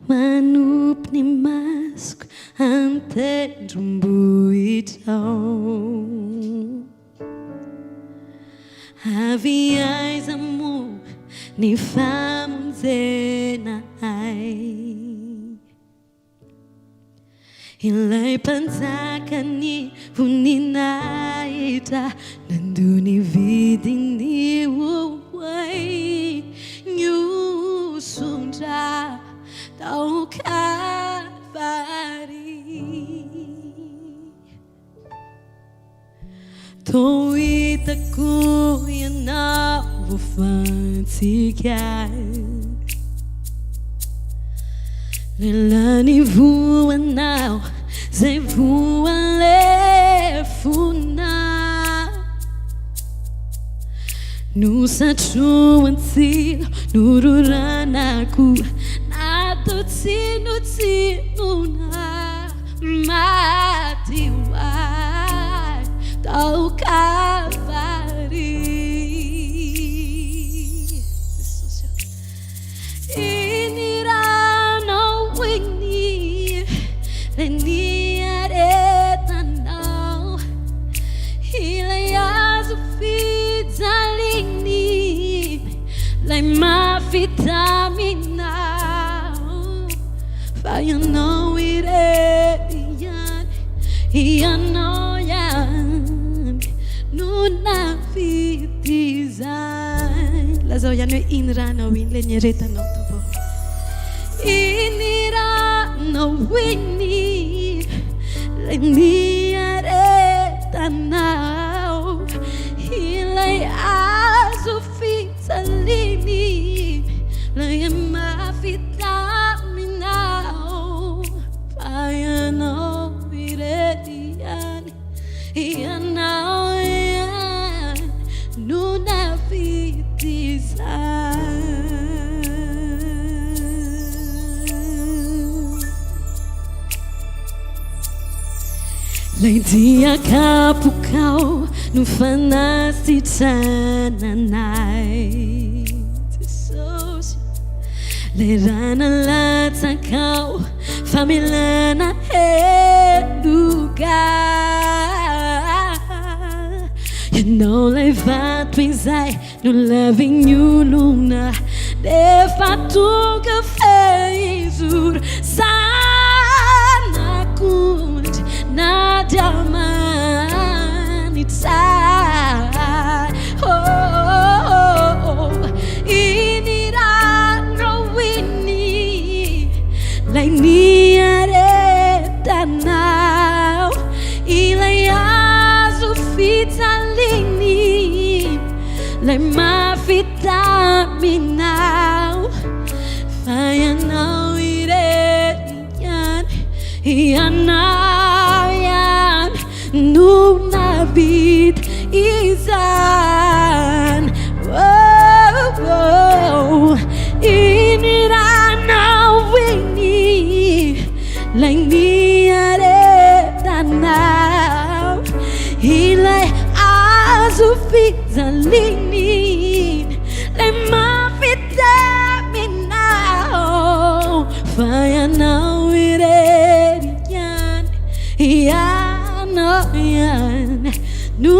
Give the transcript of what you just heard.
manompo ny masoko antendrombohitrao. Avy aiza moa ny famonjenay, ilay mpanjakany voninahitra nandony vidiny oay, nyosondra tao Kalvary. Tô hitako ianao voafantsika, lelany voanao zay voan lefona, nosatroan tsilo nororanako natotsinotsinona maty hoay tao Kalvary. Iniranao igny lay niaretanao, ilay azo fijaligny lay mafitaminao, fa ianao irery ihany, ianao ihany no navidy zany. Lazao ihany hoe iny ranao iny lay niaretanao tompô, iny ranao iny lay niaretanao, ilay azo fijaligny lay mafitaminao, fa ianao irery ihany, ianao ihany no navidy zany. Lay dia kapokao no fanasitrananay, Jesosy, lay rana latsakao familana heluga, ianao lay vato izay no laviny olona defa tonga fehizoro zanakondry na diamanitsay. Iny ranao iny lay niaretanao, ilay azo fijaligny lay mafitaminao, fa ianao irery ihany, ianao ihany no navidy izany. Iny ranao iny lay niaretanao, ilay azo fijaligny lay mafitaminao, fa ianao irery ihany, ianao ihany no